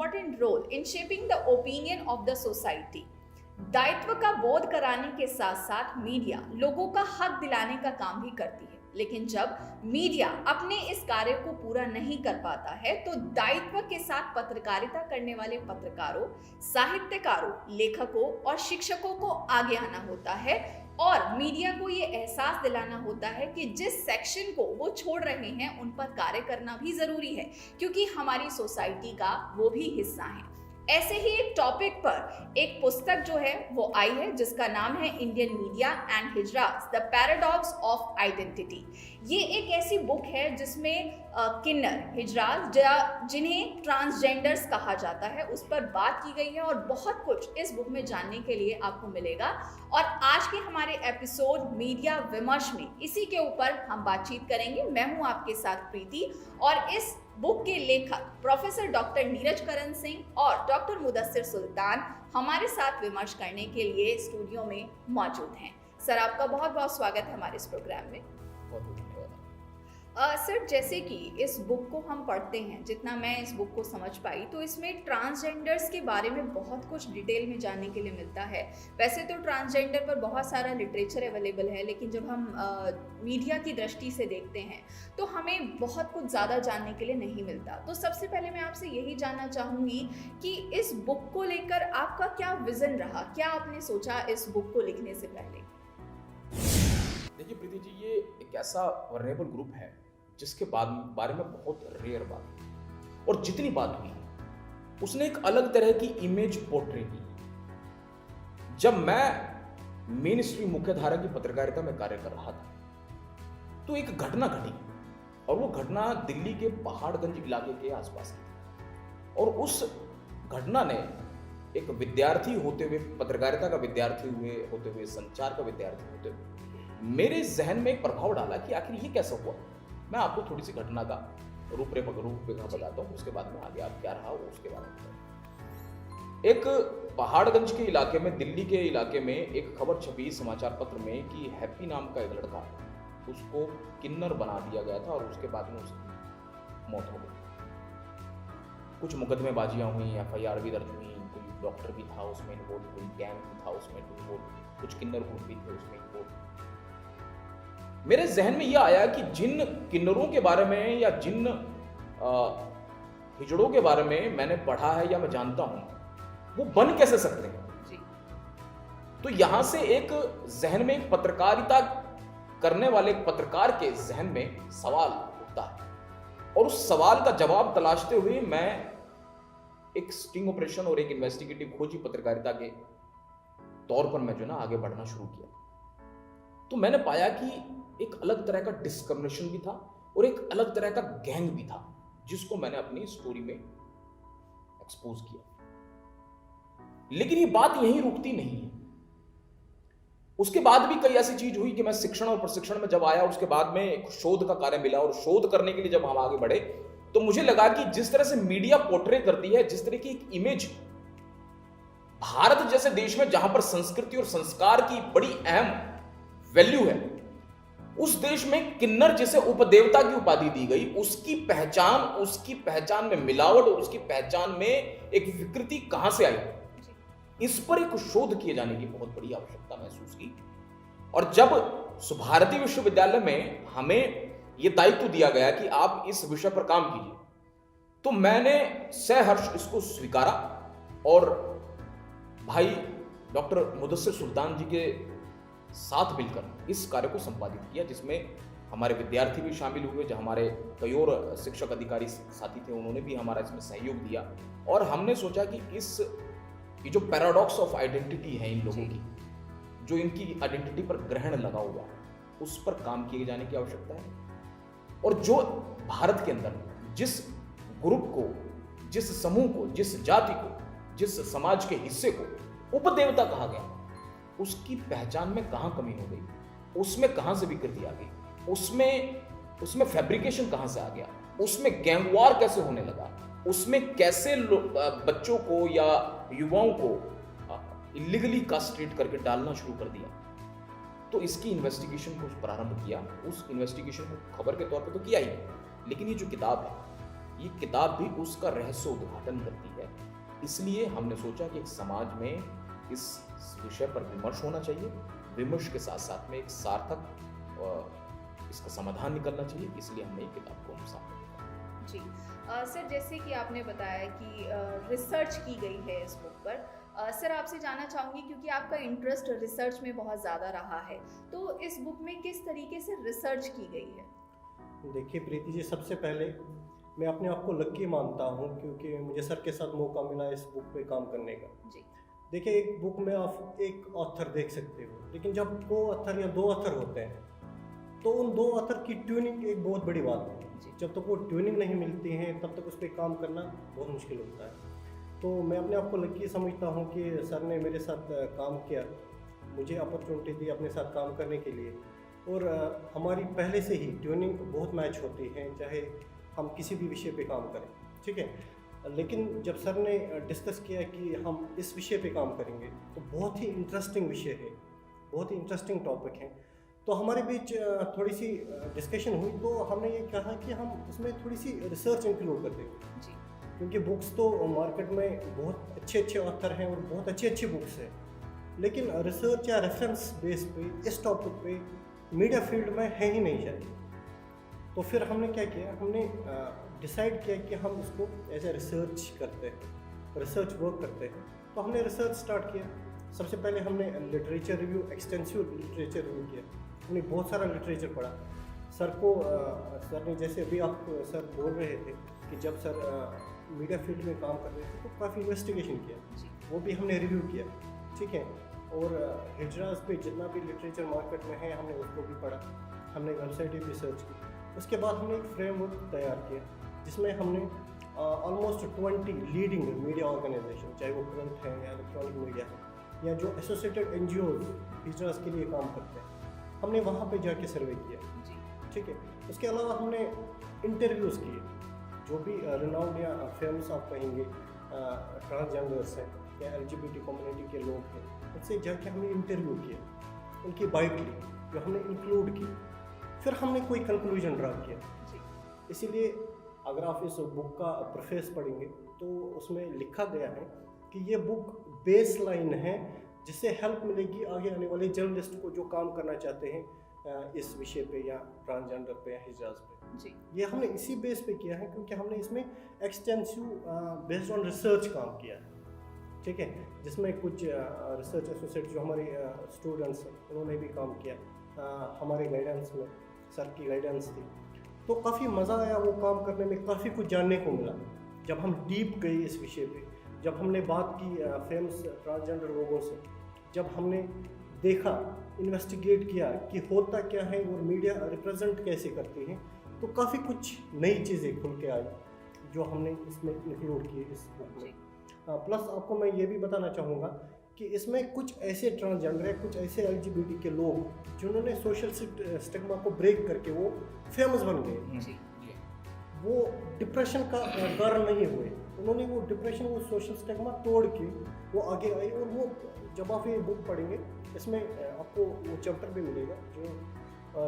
important role in shaping the opinion of the society. दायित्व का बोध कराने के साथ साथ मीडिया लोगों का हक दिलाने का काम भी करती है, लेकिन जब मीडिया अपने इस कार्य को पूरा नहीं कर पाता है तो दायित्व के साथ पत्रकारिता करने वाले पत्रकारों, साहित्यकारों, लेखकों और शिक्षकों को आगे आना होता है और मीडिया को ये एहसास दिलाना होता है कि जिस सेक्शन को वो छोड़ रहे हैं उन पर कार्य करना भी जरूरी है, क्योंकि हमारी सोसाइटी का वो भी हिस्सा है। ऐसे ही एक टॉपिक पर एक पुस्तक जो है वो आई है जिसका नाम है Indian media and hijras, the paradox of identity. ये एक ऐसी बुक है जिसमें किन्नर, हिजरास, जिन्हें ट्रांसजेंडर्स कहा जाता है, उस पर बात की गई है और बहुत कुछ इस बुक में जानने के लिए आपको मिलेगा। और आज के हमारे एपिसोड मीडिया विमर्श में इसी के ऊपर हम बातचीत करेंगे। मैं हूं आपके साथ प्रीति और इस बुक के लेखक प्रोफेसर डॉक्टर नीरज करण सिंह और डॉक्टर मुदस्सिर सुल्तान हमारे साथ विमर्श करने के लिए स्टूडियो में मौजूद हैं। सर, आपका बहुत बहुत स्वागत है हमारे इस प्रोग्राम में। बहुत बहुत धन्यवाद। सर, जैसे कि इस बुक को हम पढ़ते हैं, जितना मैं इस बुक को समझ पाई तो इसमें ट्रांसजेंडर्स के बारे में बहुत कुछ डिटेल में जानने के लिए मिलता है। वैसे तो ट्रांसजेंडर पर बहुत सारा लिटरेचर अवेलेबल है, लेकिन जब हम मीडिया की दृष्टि से देखते हैं तो हमें बहुत कुछ ज़्यादा जानने के लिए नहीं मिलता। तो सबसे पहले मैं आपसे यही जानना चाहूँगी कि इस बुक को लेकर आपका क्या विजन रहा, क्या आपने सोचा इस बुक को लिखने से पहले? देखिए प्रीति जी, ये एक ऐसा वल्नरेबल ग्रुप है जिसके बारे में बहुत रेयर बात है, और जितनी बात हुई उसने एक अलग तरह की इमेज पोर्ट्रे की। जब मैं मेन स्ट्रीम मुख्यधारा की पत्रकारिता में कार्य कर रहा था तो एक घटना घटी, और वो घटना दिल्ली के पहाड़गंज इलाके के आसपास की। और उस घटना ने एक विद्यार्थी होते हुए, पत्रकारिता का विद्यार्थी होते हुए, संचार का विद्यार्थी होते हुए मेरे जहन में एक प्रभाव डाला कि आखिर ये कैसा हुआ। मैं आपको थोड़ी सी घटना का रूपरेखा बताता हूँ, उसके बाद में आगे आप क्या रहा वो उसके बारे में बताऊँ। एक पहाड़गंज के इलाके में, दिल्ली के इलाके में एक खबर छपी समाचार पत्र में कि हैप्पी नाम का एक लड़का, उसको किन्नर बना दिया गया था और उसके बाद में उसकी मौत हो गई। कुछ मुकदमेबाजियां हुई, FIR भी दर्ज हुई, कोई डॉक्टर भी था उसमें इन्वॉल्व, कोई गैंग भी था उसमें इन्वॉल्व, कुछ किन्नर ग्रुप भी थे उसमें इन्वॉल्व। मेरे जहन में यह आया कि जिन किन्नरों के बारे में या जिन हिजड़ों के बारे में मैंने पढ़ा है या मैं जानता हूं, वो बन कैसे सकते हैं जी। तो यहां से एक जहन में, एक पत्रकारिता करने वाले पत्रकार के जहन में सवाल उठता है, और उस सवाल का जवाब तलाशते हुए मैं एक स्टिंग ऑपरेशन और एक इन्वेस्टिगेटिव खोजी पत्रकारिता के तौर पर मैं आगे बढ़ना शुरू किया। तो मैंने पाया कि एक अलग तरह का डिस्क्रिमिनेशन भी था और एक अलग तरह का गैंग भी था, जिसको मैंने अपनी स्टोरी में एक्सपोज किया। लेकिन ये बात यहीं रुकती नहीं है। उसके बाद भी कई ऐसी चीज हुई कि मैं शिक्षण और प्रशिक्षण में जब आया, उसके बाद में एक शोध का कार्य मिला, और शोध करने के लिए जब हम आगे बढ़े तो मुझे लगा कि जिस तरह से मीडिया पोर्ट्रे करती है, जिस तरह की एक इमेज भारत जैसे देश में जहां पर संस्कृति और संस्कार की बड़ी अहम वैल्यू है, उस देश में किन्नर जिसे उपदेवता की उपाधि दी गई, उसकी पहचान में मिलावट और उसकी पहचान में एक विकृति कहां से आई, इस पर एक शोध किए जाने की बहुत बड़ी आवश्यकता महसूस की। और जब भारतीय विश्वविद्यालय में हमें यह दायित्व दिया गया कि आप इस विषय पर काम कीजिए, तो मैंने सहर्ष इसको स्वीकारा और भाई डॉक्टर मुदस्सिर सुल्तान जी के साथ मिलकर इस कार्य को संपादित किया, जिसमें हमारे विद्यार्थी भी शामिल हुए, जो हमारे कई और शिक्षक अधिकारी साथी थे, उन्होंने भी हमारा इसमें सहयोग दिया। और हमने सोचा कि ये जो पैराडॉक्स ऑफ आइडेंटिटी है इन लोगों की, जो इनकी आइडेंटिटी पर ग्रहण लगा हुआ, उस पर काम किए जाने की आवश्यकता है। और जो भारत के अंदर जिस ग्रुप को, जिस समूह को, जिस जाति को, जिस समाज के हिस्से को उपदेवता कहा गया, उसकी पहचान में कहां कमी हो गई, उसमें कहां से विकृति आ गई, उसमें फैब्रिकेशन कहां से आ गया, उसमें गैंगवार कैसे होने लगा, उसमें कैसे बच्चों को या युवाओं को इलीगली कास्ट्रेट करके डालना शुरू कर दिया। तो इसकी इन्वेस्टिगेशन को प्रारंभ किया। उस इन्वेस्टिगेशन को खबर के तौर पे तो किया ही, लेकिन ये जो किताब है ये किताब भी उसका रहस्य उद्घाटन करती है। इसलिए हमने सोचा कि एक समाज में इस विषय पर विमर्श होना चाहिए, विमर्श के साथ साथ में एक सार्थक इसका समाधान निकलना चाहिए, इसलिए हमने ये किताब को सामने रखा। जी सर, जैसे कि आपने बताया कि रिसर्च की गई है इस बुक पर, सर आपसे जानना चाहूँगी क्योंकि आपका इंटरेस्ट रिसर्च में बहुत ज़्यादा रहा है, तो इस बुक में किस तरीके से रिसर्च की गई है? देखिए प्रीति जी, सबसे पहले मैं अपने आप को लकी मानता हूँ क्योंकि मुझे सर के साथ मौका मिला इस बुक पे काम करने का। जी देखिए, एक बुक में आप एक ऑथर देख सकते हो, लेकिन जब दो ऑथर या दो ऑथर होते हैं तो उन दो ऑथर की ट्यूनिंग एक बहुत बड़ी बात है। जब तक वो ट्यूनिंग नहीं मिलती है तब तक उस पर काम करना बहुत मुश्किल होता है। तो मैं अपने आप को लकी समझता हूँ कि सर ने मेरे साथ काम किया, मुझे अपॉर्चुनिटी दी अपने साथ काम करने के लिए, और हमारी पहले से ही ट्यूनिंग बहुत मैच होती है, चाहे हम किसी भी विषय पे काम करें, ठीक है। लेकिन जब सर ने डिस्कस किया कि हम इस विषय पे काम करेंगे तो बहुत ही इंटरेस्टिंग विषय है, बहुत ही इंटरेस्टिंग टॉपिक है, तो हमारे बीच थोड़ी सी डिस्कशन हुई। तो हमने ये कहा कि हम इसमें थोड़ी सी रिसर्च इंक्लूड कर देंगे, क्योंकि बुक्स तो मार्केट में बहुत अच्छे अच्छे ऑथर हैं और बहुत अच्छी अच्छी बुक्स हैं, लेकिन रिसर्च या रेफरेंस बेस पे इस टॉपिक पे मीडिया फील्ड में है ही नहीं शायद। तो फिर हमने क्या किया, हमने डिसाइड किया कि हम इसको एज ए रिसर्च करते हैं, रिसर्च वर्क करते हैं। तो हमने रिसर्च स्टार्ट किया। सबसे पहले हमने literature review, extensive literature review किया, हमने बहुत सारा लिटरेचर पढ़ा। सर ने जैसे अभी आप सर बोल रहे थे कि जब सर मीडिया फील्ड में काम कर रहे थे तो काफ़ी इन्वेस्टिगेशन किया, वो भी हमने रिव्यू किया, ठीक है। और हिजरास पे जितना भी लिटरेचर मार्केट में है हमने उसको भी पढ़ा, हमने वेबसाइट भी सर्च की। उसके बाद हमने एक फ्रेमवर्क तैयार किया जिसमें हमने ऑलमोस्ट 20 लीडिंग मीडिया ऑर्गेनाइजेशन, चाहे वो प्रिंट है या इलेक्ट्रॉनिक मीडिया है या जो एसोसिएटेड NGOs हिजरास के लिए काम करते हैं, हमने वहाँ पे जाके सर्वे किया, ठीक है। उसके अलावा हमने इंटरव्यूज़ किए, जो भी रिनाउंड या फेमस आप कहेंगे ट्रांसजेंडर्स हैं या LGBT कम्युनिटी के लोग हैं, उनसे जाके हमने इंटरव्यू किया, उनकी बाइट ली जो हमने इंक्लूड की, फिर हमने कोई कंक्लूजन ड्रा किया। इसीलिए अगर आप इस बुक का प्रेफेस पढ़ेंगे तो उसमें लिखा गया है कि ये बुक बेस लाइन है जिससे हेल्प मिलेगी आगे आने वाले जर्नलिस्ट को जो काम करना चाहते हैं इस विषय पे या ट्रांसजेंडर पे या हिजाज पे। जी। ये हमने इसी बेस पे किया है क्योंकि हमने इसमें एक्सटेंसिव बेस्ड ऑन रिसर्च काम किया है, ठीक है, जिसमें कुछ रिसर्च एसोसिएट जो हमारे स्टूडेंट्स हैं उन्होंने भी काम किया, हमारे गाइडेंस में सर की गाइडेंस थी, तो काफ़ी मज़ा आया वो काम करने में, काफ़ी कुछ जानने को मिला। जब हम डीप गए इस विषय पे, जब हमने बात की फेमस ट्रांसजेंडर लोगों से, जब हमने देखा, इन्वेस्टिगेट किया कि होता क्या है और मीडिया रिप्रेजेंट कैसे करती है, तो काफ़ी कुछ नई चीज़ें खुल के आई जो हमने इसमें इंक्लूड की इस बुक में। प्लस आपको मैं ये भी बताना चाहूँगा कि इसमें कुछ ऐसे ट्रांसजेंडर है, कुछ ऐसे LGBT के लोग जिन्होंने सोशल स्टिग्मा को ब्रेक करके वो फेमस बन गए, वो डिप्रेशन का कारण नहीं हुए, उन्होंने वो डिप्रेशन, वो सोशल स्टिग्मा तोड़ के वो आगे आए। और वो जब आप ये बुक पढ़ेंगे इसमें आपको वो चैप्टर भी मिलेगा जो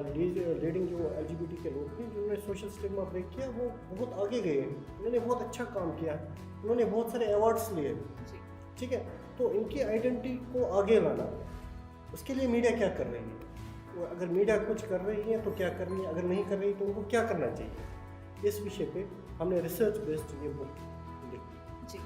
लीडिंग जो LGBT के लोग हैं जिन्होंने सोशल स्टिग्मा ब्रेक किया, वो बहुत आगे गए हैं, उन्होंने बहुत अच्छा काम किया है, उन्होंने बहुत सारे अवार्ड्स लिए, ठीक है। तो इनकी आइडेंटिटी को आगे लाना, उसके लिए मीडिया क्या कर रही है, अगर मीडिया कुछ कर रही है तो क्या कर रही है, अगर नहीं कर रही तो उनको क्या करना चाहिए, इस विषय पे हमने रिसर्च बेस्ड ये बुक लिखी। जी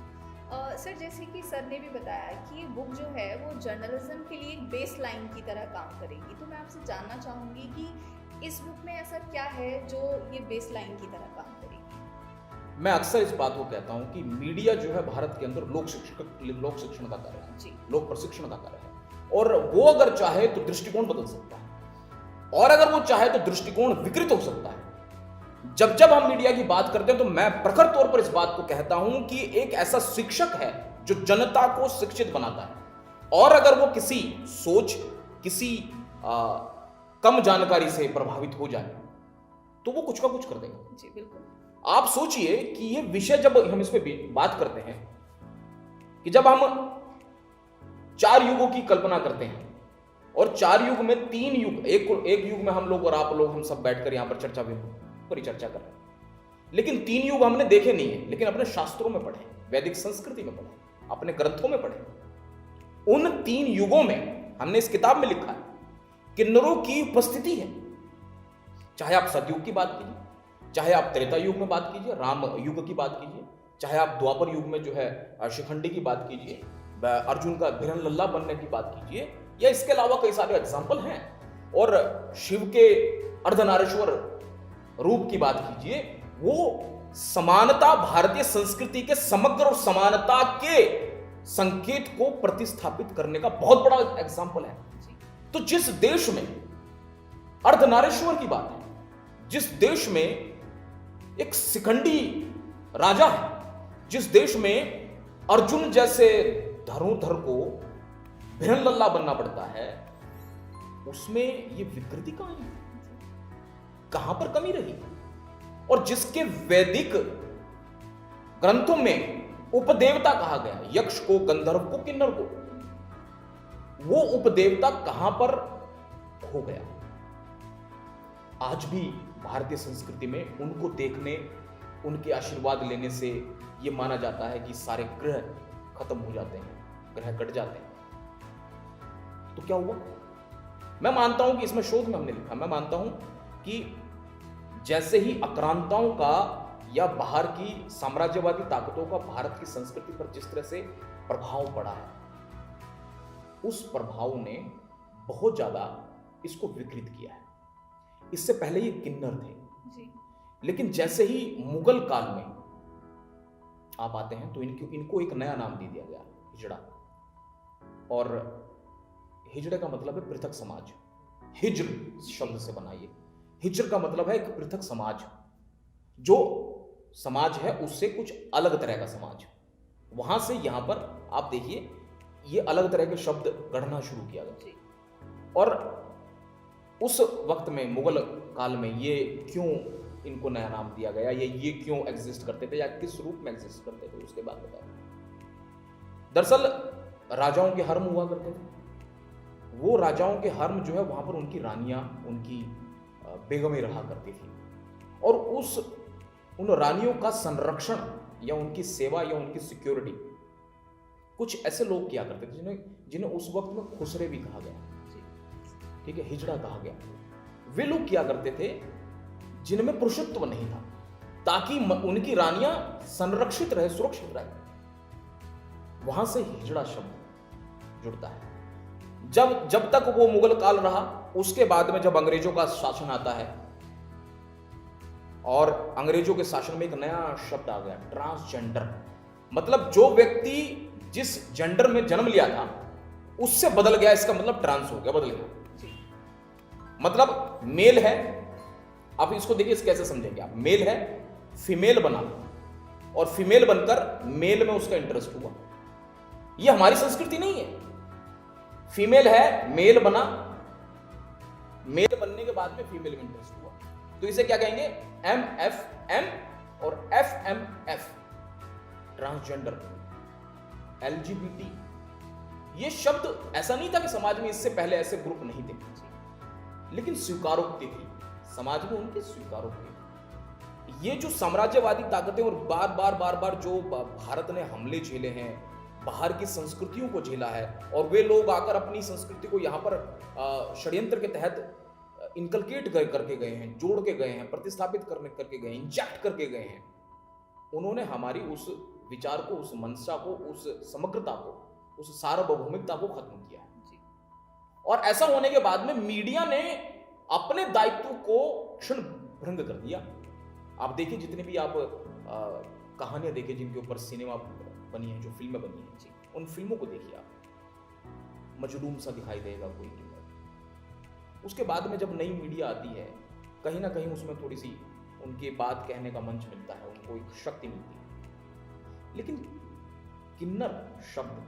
सर, जैसे कि सर ने भी बताया कि ये बुक जो है वो जर्नलिज्म के लिए एक बेस लाइन की तरह काम करेगी, तो मैं आपसे जानना चाहूँगी कि इस बुक में ऐसा क्या है जो ये बेस लाइन की तरह काम करेगी? मैं अक्सर इस बात को कहता हूं कि मीडिया जो है भारत के अंदर लोक शिक्षण का कार्य है, लोक प्रशिक्षण का कार्य है, और वो अगर चाहे तो दृष्टिकोण बदल सकता है, और अगर वो चाहे तो दृष्टिकोण विकृत हो सकता है। जब हम मीडिया की बात करते हैं तो मैं प्रखर तौर पर इस बात को कहता हूं कि एक ऐसा शिक्षक है जो जनता को शिक्षित बनाता है, और अगर वो किसी सोच, किसी कम जानकारी से प्रभावित हो जाए तो वो कुछ का कुछ कर देगा। जी बिल्कुल। आप सोचिए कि ये विषय जब हम इस पे बात करते हैं कि जब हम 4 युगों की कल्पना करते हैं और 4 युग में 3 युग, एक युग में हम लोग और आप लोग हम सब बैठकर यहां पर परिचर्चा कर रहे हैं, लेकिन 3 युग हमने देखे नहीं है, लेकिन अपने शास्त्रों में पढ़े, वैदिक संस्कृति में पढ़े, अपने ग्रंथों में पढ़े। उन 3 युगों में हमने इस किताब में लिखा है किन्नरों की उपस्थिति है। चाहे आप सतयुग की बात कीजिए, चाहे आप त्रेता युग में बात कीजिए, राम युग की बात कीजिए, चाहे आप द्वापर युग में जो है शिखंडी की बात कीजिए, अर्जुन का भिरन लल्ला बनने की बात कीजिए, या इसके अलावा कई सारे एग्जाम्पल हैं। और शिव के अर्धनारीश्वर रूप की बात कीजिए, वो समानता, भारतीय संस्कृति के समग्र और समानता के संकेत को प्रतिस्थापित करने का बहुत बड़ा एग्जाम्पल है। तो जिस देश में अर्धनारीश्वर की बात है, जिस देश में एक शिखंडी राजा है, जिस देश में अर्जुन जैसे धनुर्धर को भिरन लल्ला बनना पड़ता है, उसमें ये विकृति कहां है, कहां पर कमी रही? और जिसके वैदिक ग्रंथों में उपदेवता कहा गया, यक्ष को, गंधर्व को, किन्नर को, वो उपदेवता कहां पर खो गया? आज भी भारतीय संस्कृति में उनको देखने, उनके आशीर्वाद लेने से यह माना जाता है कि सारे ग्रह खत्म हो जाते हैं, ग्रह कट जाते हैं। तो क्या हुआ? मैं मानता हूं कि इसमें शोध में हमने लिखा, मैं मानता हूं कि जैसे ही आक्रांताओं का या बाहर की साम्राज्यवादी ताकतों का भारत की संस्कृति पर जिस तरह से प्रभाव पड़ा है, उस प्रभाव ने बहुत ज्यादा इसको विकृत किया है। इससे पहले ये किन्नर थे जी। लेकिन जैसे ही मुगल काल में आप आते हैं तो इनको एक नया नाम दे दिया गया, हिजड़ा। और हिजड़े का मतलब है पृथक समाज। हिज्र शब्द से बनाइए, हिज्र का मतलब है एक पृथक समाज, जो समाज है उससे कुछ अलग तरह का समाज। वहां से यहां पर आप देखिए ये अलग तरह के शब्द गढ़ना शुरू किया गया। और उस वक्त में मुगल काल में ये क्यों इनको नया नाम दिया गया, ये क्यों एग्जिस्ट करते थे या किस रूप में एग्जिस्ट करते थे, उसके बाद बताओ। दरअसल राजाओं के हर्म हुआ करते थे। वो राजाओं के हर्म जो है वहां पर उनकी रानियां, उनकी बेगमें रहा करती थी। और उन रानियों का संरक्षण या उनकी सेवा या उनकी सिक्योरिटी कुछ ऐसे लोग किया करते थे जिन्हें उस वक्त में खुसरे भी कहा गया, ठीक है, हिजड़ा कहा गया। वे लोग किया करते थे जिनमें पुरुषत्व नहीं था, ताकि उनकी रानियां संरक्षित रहे, सुरक्षित रहे। वहां से हिजड़ा शब्द जुड़ता है। जब तक वो मुगल काल रहा, उसके बाद में जब अंग्रेजों का शासन आता है और अंग्रेजों के शासन में एक नया शब्द आ गया, ट्रांसजेंडर। मतलब जो व्यक्ति जिस जेंडर में जन्म लिया था उससे बदल गया, इसका मतलब ट्रांस हो गया, बदल गया। मतलब मेल है, आप इसको देखिए कैसे समझेंगे आप। मेल है, फीमेल बना और फीमेल बनकर मेल में उसका इंटरेस्ट हुआ। यह हमारी संस्कृति नहीं है। फीमेल है, मेल बना, मेल बनने के बाद में फीमेल में इंटरेस्ट हुआ, तो इसे क्या कहेंगे? MFM और FMF, ट्रांसजेंडर, LGBT। ये शब्द ऐसा नहीं था कि समाज में इससे पहले ऐसे ग्रुप नहीं थे, लेकिन स्वीकारोक्ति थी, समाज में उनकी स्वीकारोक्ति थी। ये जो साम्राज्यवादी ताकतें और बार बार जो भारत ने हमले झेले हैं, बाहर की संस्कृतियों को झेला है, और वे लोग आकर अपनी संस्कृति को यहाँ पर षड्यंत्र के तहत इनकलकेट करके गए हैं, जोड़ के गए हैं, प्रतिस्थापित करके गए, इंजेक्ट करके गए हैं। उन्होंने हमारी उस विचार को, उस मंशा को, उस समग्रता को, उस सार्वभौमिकता को खत्म किया है। और ऐसा होने के बाद में मीडिया ने अपने दायित्व को क्षण भंग कर दिया। आप देखिए जितने भी आप कहानियां देखिए जिनके ऊपर सिनेमा बनी है, जो फिल्में बनी है, उन फिल्मों को देखिए आप, मजलूम सा दिखाई देगा कोई किन्नर। उसके बाद में जब नई मीडिया आती है, कहीं ना कहीं उसमें थोड़ी सी उनकी बात कहने का मंच मिलता है, उनको एक शक्ति मिलती है। लेकिन किन्नर शब्द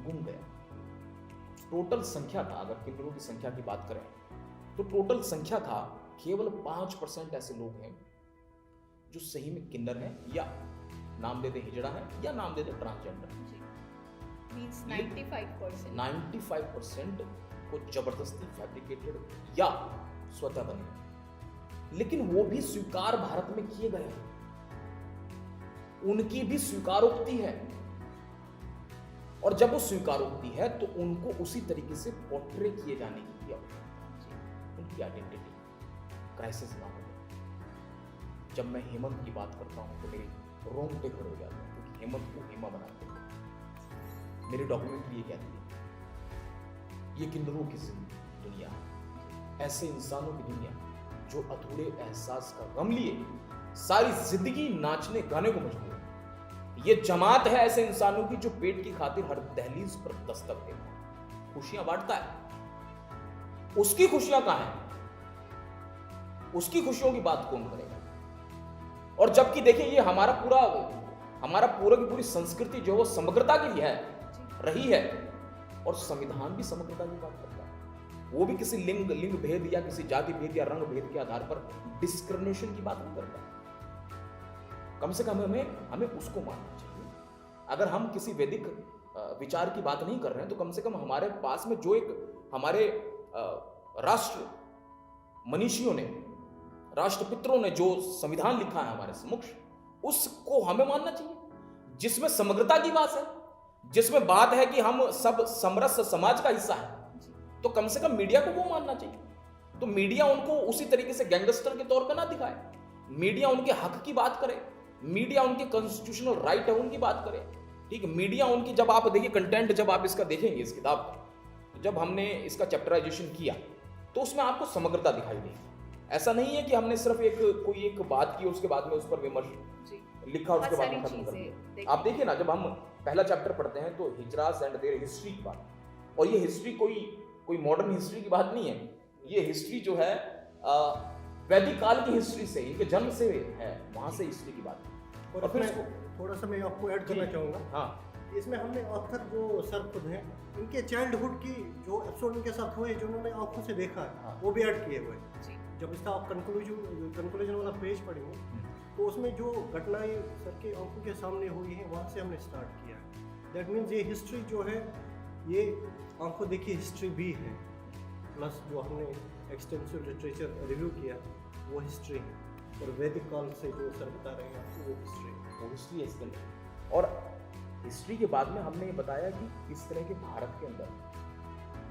गुम गया। टोटल संख्या था, अगर किन्नरों की संख्या की बात करें तो टोटल संख्या था केवल 5% ऐसे लोग हैं जो सही में किन्नर हैं, या नाम देते हिजड़ा है, या नाम देते ट्रांसजेंडर। 95% को जबरदस्ती फैब्रिकेटेड या स्वतः बने। लेकिन वो भी स्वीकार भारत में किए गए हैं, उनकी भी स्वीकारोक्ति है, और जब वो स्वीकारोक्ति है तो उनको उसी तरीके से पोर्ट्रे किए जाने की भी आवश्यकता है। उनकी आइडेंटिटी क्राइसिस ना हो। जब मैं हेमंत की बात करता हूं तो मेरे रोंगटे खड़े हो जाते हैं, क्योंकि हेमंत को हेमा बनाते हैं। मेरी डॉक्यूमेंट्री ये कहती है ये किन्नरों की दुनिया है, ऐसे इंसानों की दुनिया जो अधूरे एहसास का गम लिए सारी जिंदगी नाचने गाने को मजबूर है। ये जमात है ऐसे इंसानों की जो पेट की खातिर हर दहलीज पर दस्तक देता है, खुशियां बांटता है। उसकी खुशियां कहां हैं? उसकी खुशियों की बात कौन करेगा? और जबकि देखिए ये हमारा पूरा की पूरी संस्कृति जो है वो समग्रता की है, रही है, और संविधान भी समग्रता की बात करता है। वो भी किसी लिंग भेद या किसी जाति भेद या रंग भेद के आधार पर डिस्क्रिमिनेशन की बात नहीं करता। कम से कम हमें उसको मानना चाहिए। अगर हम किसी वैदिक विचार की बात नहीं कर रहे हैं तो कम से कम हमारे पास में जो एक हमारे राष्ट्र मनीषियों ने, राष्ट्रपितरों ने जो संविधान लिखा है हमारे समक्ष, उसको हमें मानना चाहिए, जिसमें समग्रता की बात है, जिसमें बात है कि हम सब समरस समाज का हिस्सा है। तो कम से कम मीडिया को वो मानना चाहिए। तो मीडिया उनको उसी तरीके से गैंगस्टर के तौर पर ना दिखाए, मीडिया उनके हक की बात करे, मीडिया उनके कॉन्स्टिट्यूशनल राइट है उनकी बात करे। ठीक है, मीडिया उनकी, जब आप देखिए कंटेंट, जब आप इसका देखेंगे इस किताब का, जब हमने इसका चैप्टराइजेशन किया तो उसमें आपको समग्रता दिखाई देगी। ऐसा नहीं है कि हमने सिर्फ कोई एक बात की, उसके बाद में उस पर विमर्श लिखा, उसके बाद में खत्म कर दिया। आप देखिए ना, जब हम पहला चैप्टर पढ़ते हैं तो हिजरास एंड देयर हिस्ट्री की बात, और ये हिस्ट्री कोई मॉडर्न हिस्ट्री की बात नहीं है। ये हिस्ट्री जो है वैदिक काल की हिस्ट्री से, इनके जन्म से है, वहां से हिस्ट्री की बात है। और फिर इसको थोड़ा सा मैं आपको ऐड करना चाहूँगा। हाँ, इसमें हमने ऑथर जो सर खुद हैं, इनके चाइल्डहुड की जो एपिसोड इनके साथ हुए, जो उन्होंने आंखों से देखा है, हाँ। वो भी ऐड किए हुए हैं। जब इसका आप कंक्लूजन वाला पेज पढ़ेंगे तो उसमें जो घटनाएं सर के आंखों के सामने हुई हैं, वहाँ से हमने स्टार्ट किया है। दैट मीन्स ये हिस्ट्री जो है, ये आंखों देखी हिस्ट्री भी है, प्लस जो हमने एक्सटेंसिव लिटरेचर रिव्यू किया वो हिस्ट्री है, और वैदिक काल से जो सर बता रहे हैं आपको वो हिस्ट्री है। वो हिस्ट्री है इसके अंदर। और हिस्ट्री के बाद में हमने ये बताया कि किस तरह के भारत के अंदर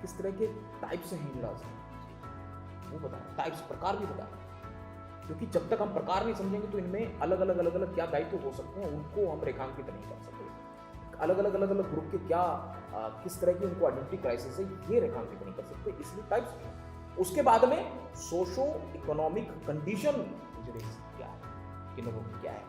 किस तरह के टाइप्स हैं हिजड़ास, वो बताया, टाइप्स, प्रकार भी बताया। क्योंकि जब तक हम प्रकार नहीं समझेंगे तो इनमें अलग अलग क्या दायित्व हो सकते हैं, उनको हम रेखांकित नहीं कर सकते। अलग अलग ग्रुप के क्या किस तरह की उनको आइडेंटिटी क्राइसिस है, ये रेखांकित नहीं कर सकते, इसलिए टाइप्स। उसके बाद में सोशो इकोनॉमिक कंडीशन क्या है, किन्नरों की क्या है,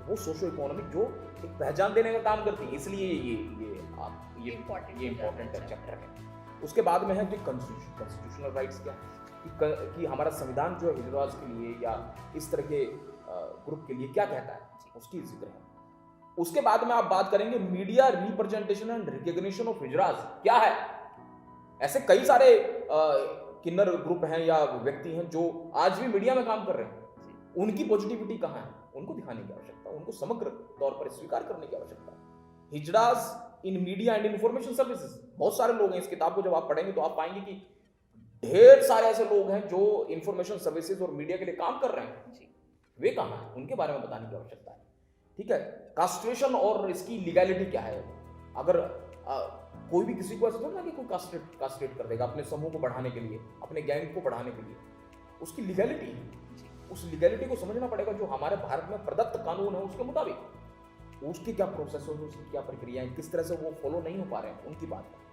वो सोशो इकोनॉमिक जो एक पहचान देने का काम करती है, इसलिए ये इंपॉर्टेंट चैप्टर है। उसके बाद में है कि कॉन्स्टिट्यूशनल राइट्स क्या है, कि हमारा संविधान जो है हिजड़ास के लिए या इस तरह के ग्रुप के लिए क्या कहता है, उसकी जिक्र है। उसके बाद में आप बात करेंगे media representation and recognition of hijras क्या है। ऐसे कई सारे किन्नर ग्रुप हैं या व्यक्ति हैं जो आज भी मीडिया में काम कर रहे हैं, उनकी पॉजिटिविटी कहाँ है, उनको दिखाने की आवश्यकता, उनको समग्र तौर पर स्वीकार करने की आवश्यकता है। हिजड़ास इन मीडिया एंड इंफॉर्मेशन सर्विसेज, बहुत सारे लोग हैं। इस किताब को जब आप पढ़ेंगे तो आप पाएंगे कि ढेर सारे ऐसे लोग हैं जो इंफॉर्मेशन सर्विसेज और मीडिया के लिए काम कर रहे हैं। वे कहाँ हैं, उनके बारे में बताने की आवश्यकता है। ठीक है, कास्ट्रेशन और इसकी लीगैलिटी क्या है। अगर कोई भी किसी को ऐसा थोड़ा ना कि कोई कास्ट्रेट कर देगा अपने समूह को बढ़ाने के लिए, अपने गैंग को बढ़ाने के लिए, उसकी लीगैलिटी है। उस लीगैलिटी को समझना पड़ेगा जो हमारे भारत में प्रदत्त कानून है उसके मुताबिक, उसकी क्या प्रोसेस है, उसकी क्या प्रक्रिया है, किस तरह से वो फॉलो नहीं हो पा रहे हैं, उनकी बात है।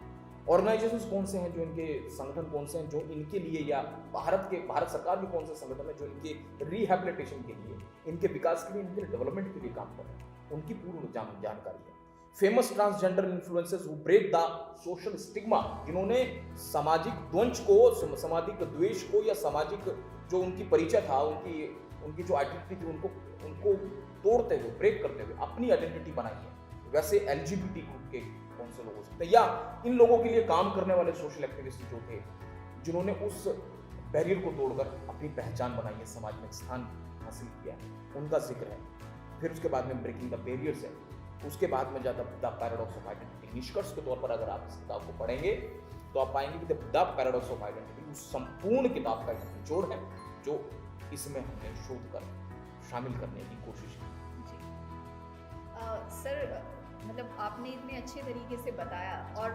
ऑर्गेनाइजेशंस कौन से हैं जो इनके, संगठन कौन से हैं जो इनके लिए, या भारत सरकार के कौन से संगठन है जो इनके रिहैबिलिटेशन के लिए, इनके विकास के लिए, इनके डेवलपमेंट के लिए काम कर रहे हैं, उनकी पूर्ण जानकारी है। Famous transgender influencers who break the social stigma, जिन्होंने सामाजिक द्वंद्व को, सामाजिक द्वेष को, या सामाजिक जो उनकी परिचय था, उनकी जो आइडेंटिटी थी, उनको तोड़ते हुए, ब्रेक करते हुए अपनी आइडेंटिटी बनाई है। वैसे एलजीबीटी ग्रुप के कौन से लोग हो सकते हैं, या इन लोगों के लिए काम करने वाले सोशल एक्टिविस्ट जो थे, जिन्होंने उस बैरियर को तोड़कर अपनी पहचान बनाई है, समाज में स्थान हासिल किया है, उनका जिक्र है। फिर उसके बाद में ब्रेकिंग द बैरियर्स है। उसके बाद में जाता द पैराडॉक्स ऑफ आइडेंटिटी। निष्कर्ष के तौर पर अगर आप इस किताब को पढ़ेंगे तो आप पाएंगे कि द पैराडॉक्स ऑफ आइडेंटिटी उस संपूर्ण किताब का एक निचोड़ है जो इसमें हमने शोध कर शामिल करने की कोशिश की। जी। सर, मतलब आपने इतने अच्छे तरीके से बताया, और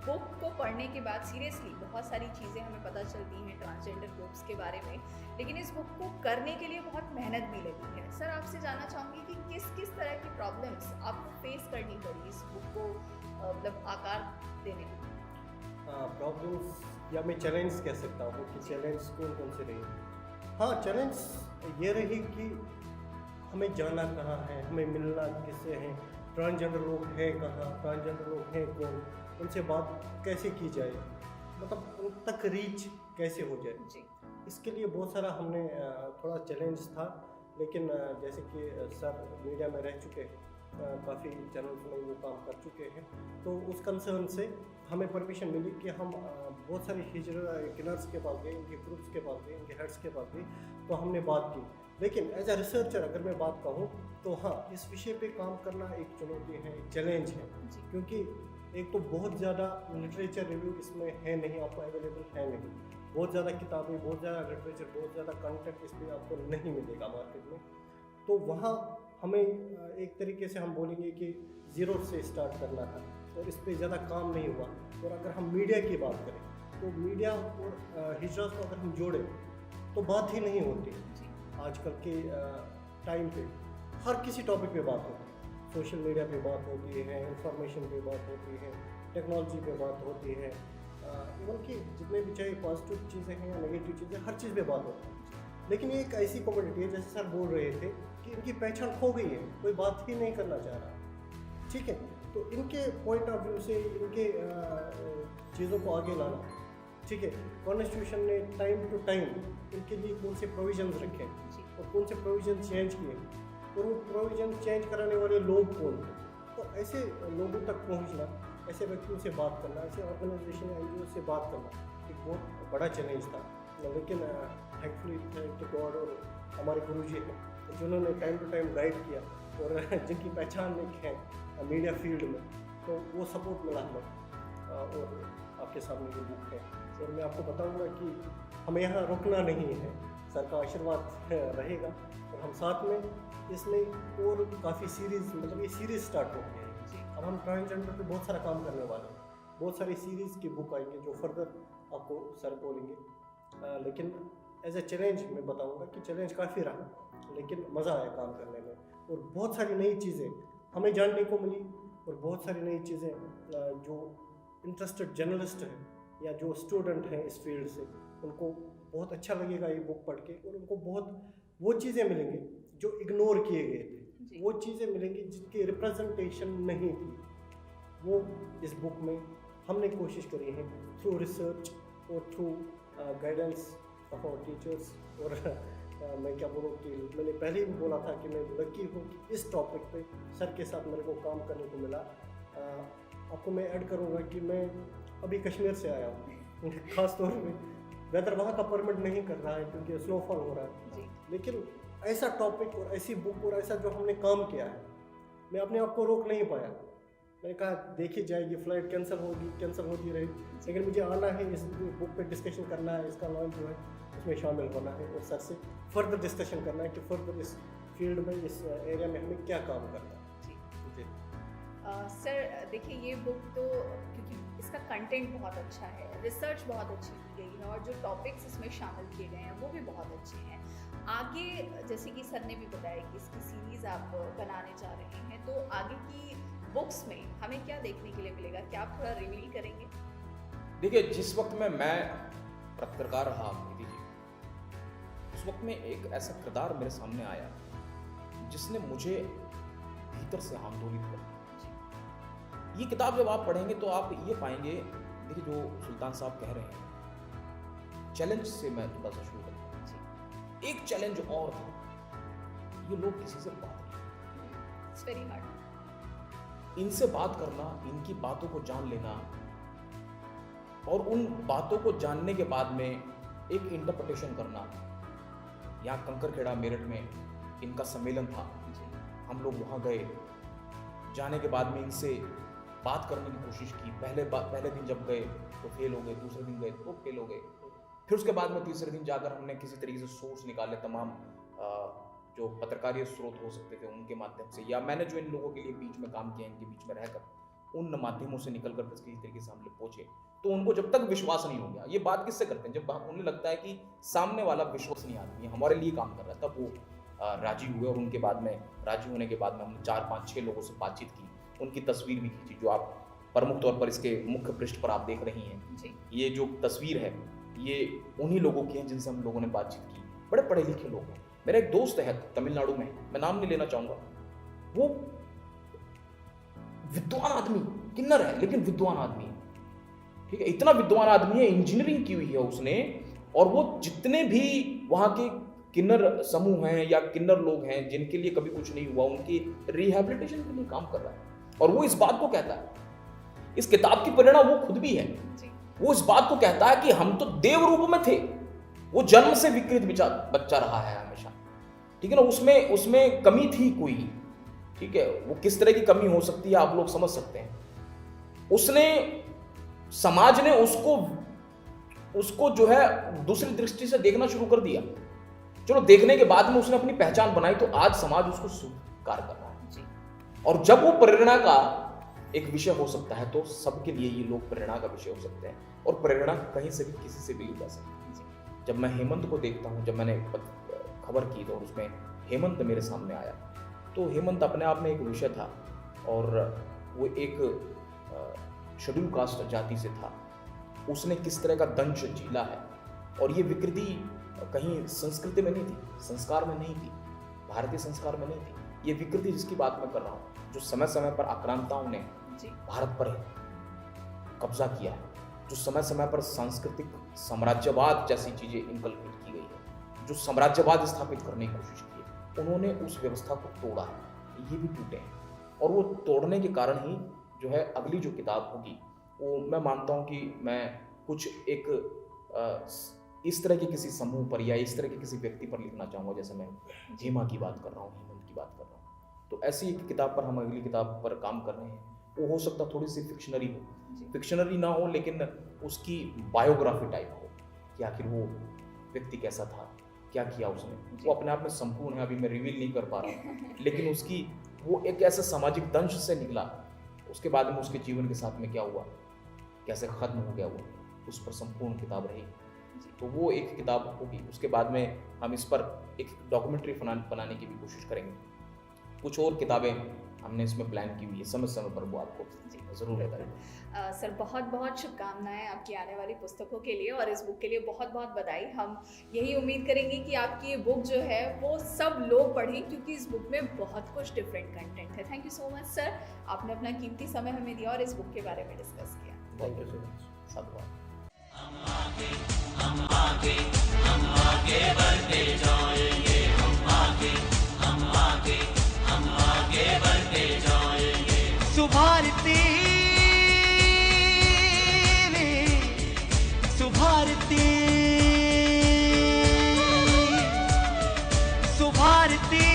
बुक को पढ़ने के बाद सीरियसली बहुत सारी चीज़ें हमें पता चलती हैं ट्रांसजेंडर ग्रुप्स के बारे में, लेकिन इस बुक को करने के लिए बहुत मेहनत भी लगी है। सर, आपसे जानना चाहूँगी कि किस किस तरह की प्रॉब्लम्स आपको फेस करनी पड़ी इस बुक को मतलब आकार देने में? प्रॉब्लम्स या मैं चैलेंज कह सकता हूँ कि चैलेंज कौन कौन से रही। हाँ, चैलेंज ये रही कि हमें जाना कहाँ है, हमें मिलना किससे है, ट्रांसजेंडर लोग हैं कहाँ, ट्रांसजेंडर लोग हैं कौन, उनसे बात कैसे की जाए, मतलब उन तक रीच कैसे हो जाए। जी। इसके लिए बहुत सारा हमने थोड़ा चैलेंज था, लेकिन जैसे कि सर मीडिया में रह चुके हैं, काफ़ी चैनल्स में वो काम कर चुके हैं, तो उस कंसर्न से हमें परमिशन मिली कि हम बहुत सारे हिजरर्स के पास गए, इनके ग्रुप्स के पास गए, इनके हेड्स के पास गए, तो हमने बात की। लेकिन एज अ रिसर्चर अगर मैं बात कहूँ तो हाँ, इस विषय पे काम करना एक चुनौती है, एक चैलेंज है, क्योंकि एक तो बहुत ज़्यादा लिटरेचर रिव्यू इसमें है नहीं, आपको अवेलेबल है नहीं, बहुत ज़्यादा किताबें, बहुत ज़्यादा लिटरेचर, बहुत ज़्यादा कंटेंट इसमें आपको नहीं मिलेगा मार्केट में। तो वहाँ हमें एक तरीके से हम बोलेंगे कि ज़ीरो से स्टार्ट करना था, और इस पर ज़्यादा काम नहीं हुआ। और अगर हम मीडिया की बात करें तो मीडिया और हिजरत को अगर हम जोड़ें तो बात ही नहीं होती। आजकल के टाइम पे हर किसी टॉपिक पे बात होती है, सोशल मीडिया पे बात होती है, इंफॉर्मेशन पे बात होती है, टेक्नोलॉजी पे बात होती है, इवन कि जितने भी चाहे पॉजिटिव चीज़ें हैं या नेगेटिव चीज़ें, हर चीज़ पे बात होती है। लेकिन ये एक ऐसी कम्युनिटी है, जैसे सर बोल रहे थे कि इनकी पहचान खो गई है, कोई बात ही नहीं करना चाह रहा। ठीक है, तो इनके पॉइंट ऑफ व्यू से इनके चीज़ों को आगे लाना, ठीक है, कॉन्स्टिट्यूशन ने टाइम टू टाइम इनके लिए कौन से प्रोविजंस रखे और कौन से प्रोविजन चेंज किए, और वो प्रोविजन चेंज कराने वाले लोग कौन थे। तो ऐसे लोगों तक पहुंचना, ऐसे व्यक्तियों से बात करना, ऐसे ऑर्गेनाइजेशन एनजीओ से बात करना एक बहुत बड़ा चैलेंज था। लेकिन थैंकफुली थैंक टू गॉड और हमारे गुरुजी हैं जिन्होंने टाइम टू टाइम गाइड किया, और जिनकी पहचान एक है मीडिया फील्ड में, तो वो सपोर्ट मिला हमें। और आपके सामने ये बुक है, और मैं आपको बताऊंगा कि हमें यहाँ रुकना नहीं है, सर का आशीर्वाद रहेगा, और हम साथ में इसमें और काफ़ी सीरीज़, मतलब ये सीरीज़ स्टार्ट हो गई है। अब हम ट्रांसजेंडर पे बहुत सारा काम करने वाले हैं, बहुत सारी सीरीज़ की बुक आएंगे जो फर्दर आपको सर बोलेंगे। लेकिन एज ए चैलेंज मैं बताऊंगा कि चैलेंज काफ़ी रहा, लेकिन मज़ा आया काम करने में, और बहुत सारी नई चीज़ें हमें जानने को मिली, और बहुत सारी नई चीज़ें जो इंटरेस्टेड जर्नलिस्ट हैं या जो स्टूडेंट हैं इस फील्ड से, उनको बहुत अच्छा लगेगा ये बुक पढ़ के, और उनको बहुत वो चीज़ें मिलेंगी जो इग्नोर किए गए थे, वो चीज़ें मिलेंगी जिनकी रिप्रेजेंटेशन नहीं थी, वो इस बुक में हमने कोशिश करी है थ्रू रिसर्च और through guidance of our teachers. और मैं क्या बोलूँ कि मैंने पहले भी बोला था कि मैं लकी हूँ कि इस टॉपिक पे सर के साथ मेरे को काम करने को मिला। आपको मैं ऐड करूँगा कि मैं अभी कश्मीर से आया हूँ, ख़ास तौर पे वेदर वहाँ का परमिट नहीं कर रहा है क्योंकि स्नोफॉल हो रहा है, लेकिन ऐसा टॉपिक और ऐसी बुक और ऐसा जो हमने काम किया है, मैं अपने आप को रोक नहीं पाया। मैंने कहा देखी जाएगी, फ़्लाइट कैंसिल होती रहेगी, लेकिन मुझे आना है, इस बुक पे डिस्कशन करना है, इसका लॉन्च जो है उसमें शामिल होना है, और सर से फर्दर डिस्कशन करना है कि फर्दर इस फील्ड में, इस एरिया में हमें क्या काम करना है। जी सर देखिए, ये बुक तो क्योंकि इसका कंटेंट बहुत अच्छा है, रिसर्च बहुत अच्छी की गई है, और जो टॉपिक्स इसमें शामिल किए गए हैं वो भी बहुत अच्छे हैं। आगे जैसे कि सर ने भी बताया कि इसकी सीरीज़ आप बनाने जा रहे हैं, तो आगे की बुक्स में हमें क्या देखने के लिए मिलेगा, क्या आप थोड़ा रिवील करेंगे? देखिए, जिस वक्त में मैं पत्रकार रहा दीदी जी, उस वक्त में एक ऐसा किरदार मेरे सामने आया जिसने मुझे भीतर से आंदोलित कर दिया। ये किताब जब आप पढ़ेंगे तो आप ये पाएंगे, देखिए जो सुल्तान साहब कह रहे हैं, चैलेंज से मैं थोड़ा सा शुरू करता हूँ। एक चैलेंज और था, ये लोग किसी से बात नहीं, इट्स वेरी हार्ड। इनसे बात करना, इनकी बातों को जान लेना, और उन बातों को जानने के बाद में एक इंटरप्रिटेशन करना। यहाँ कंकरखेड़ा मेरठ में इनका सम्मेलन था, हम लोग वहाँ गए, जाने के बाद में इनसे बात करने की कोशिश की। पहले दिन जब गए तो फेल हो गए, दूसरे दिन गए तो फेल हो गए, फिर उसके बाद में तीसरे दिन जाकर हमने किसी तरीके से सोर्स निकाले, तमाम जो पत्रकारीय स्रोत हो सकते थे उनके माध्यम से, या मैंने जो इन लोगों के लिए बीच में काम किया, इनके बीच में रहकर उन माध्यमों से निकल कर किसी तरीके से हम लोग पहुंचे। तो उनको जब तक विश्वास नहीं हो गया, ये बात किससे करते हैं, जब उन्हें लगता है कि सामने वाला विश्वसनीय आदमी है, हमारे लिए काम कर रहा है, तब वो राजी हुए। और उनके बाद में राजी होने के बाद में हमने 4, 5, 6 लोगों से बातचीत की, उनकी तस्वीर भी खींची, जो आप प्रमुख तौर पर इसके मुख्य पृष्ठ पर आप देख रही हैं जी। ये जो तस्वीर है ये उन्हीं लोगों की है जिनसे हम लोगों ने बातचीत की। बड़े पढ़े लिखे लोग हैं। मेरा एक दोस्त है तमिलनाडु में, मैं नाम नहीं लेना चाहूंगा, वो विद्वान आदमी, किन्नर है लेकिन विद्वान आदमी है, ठीक है, इतना विद्वान आदमी है, इंजीनियरिंग की हुई है उसने, और वो जितने भी वहां के किन्नर समूह हैं या किन्नर लोग हैं जिनके लिए कभी कुछ नहीं हुआ, उनकी रिहैबिलिटेशन के लिए काम कर रहा है। और वो इस बात को कहता है, इस किताब की प्रेरणा वो खुद भी है, वो इस बात को कहता है कि हम तो देव रूप में थे, वो जन्म से विकृत बच्चा रहा है हमेशा, ठीक है ना, उसमें कमी थी कोई, ठीक है, वो किस तरह की कमी हो सकती है आप लोग समझ सकते हैं। उसने, समाज ने उसको जो है दूसरी दृष्टि से देखना शुरू कर दिया। चलो देखने के बाद में उसने अपनी पहचान बनाई, तो आज समाज उसको स्वीकार कर रहा है। और जब वो प्रेरणा का एक विषय हो सकता है तो सबके लिए ये लोग प्रेरणा का विषय हो सकते हैं, और प्रेरणा कहीं से भी किसी से भी ली जा सकती है। जब मैं हेमंत को देखता हूँ, जब मैंने खबर की तो उसमें हेमंत मेरे सामने आया, तो हेमंत अपने आप में एक विषय था, और वो एक शेड्यूल कास्ट जाति से था। उसने किस तरह का दंश झेला है, और ये विकृति कहीं संस्कृति में नहीं थी, संस्कार में नहीं थी, भारतीय संस्कार में नहीं थी। ये विकृति जिसकी बात मैं कर रहा हूँ, जो समय समय पर आक्रांताओं ने भारत पर कब्जा किया है, जो समय समय पर सांस्कृतिक साम्राज्यवाद जैसी चीजें इनकलकेट की गई है, जो साम्राज्यवाद स्थापित करने की कोशिश की है, उन्होंने उस व्यवस्था को तोड़ा है, ये भी टूटे हैं। और वो तोड़ने के कारण ही जो है अगली जो किताब होगी, वो मैं मानता हूँ कि मैं कुछ एक इस तरह के किसी समूह पर या इस तरह के किसी व्यक्ति पर लिखना चाहूँगा, जैसे मैं हेमा की बात कर रहा हूँ, हेमंत की बात कर रहा हूँ। तो ऐसी एक किताब पर हम अगली किताब पर काम कर रहे हैं। वो हो सकता थोड़ी सी फिक्शनरी हो, फिक्शनरी ना हो, लेकिन उसकी बायोग्राफी टाइप हो कि आखिर वो व्यक्ति कैसा था, क्या किया उसने। वो अपने आप में संपूर्ण है, अभी मैं रिवील नहीं कर पा रहा हूँ, लेकिन उसकी वो एक ऐसे सामाजिक दंश से निकला, उसके बाद में उसके जीवन के साथ में क्या हुआ, कैसे खत्म हो गया वो, उस पर संपूर्ण किताब रही। तो वो एक किताब होगी। उसके बाद में हम इस पर एक डॉक्यूमेंट्री बनाने की भी कोशिश करेंगे। कुछ और किताबें हमने इसमें प्लान की हुई है, समय समय पर वो आपको जरूर बताएंगे। सर बहुत बहुत शुभकामनाएं आपकी आने वाली पुस्तकों के लिए, और इस बुक के लिए बहुत बहुत बधाई। हम यही उम्मीद करेंगे कि आपकी ये बुक जो है वो सब लोग पढ़ें, क्योंकि इस बुक में बहुत कुछ डिफरेंट कंटेंट है। Thank you so much sir, आपने अपना कीमती समय हमें दिया और इस बुक के बारे में डिस्कस किया। Thank you so much. साधुवाद। हम आगे बढ़ते जाएंगे, हम आगे बढ़ते जाएंगे। सुभारती सुभारती सुभारती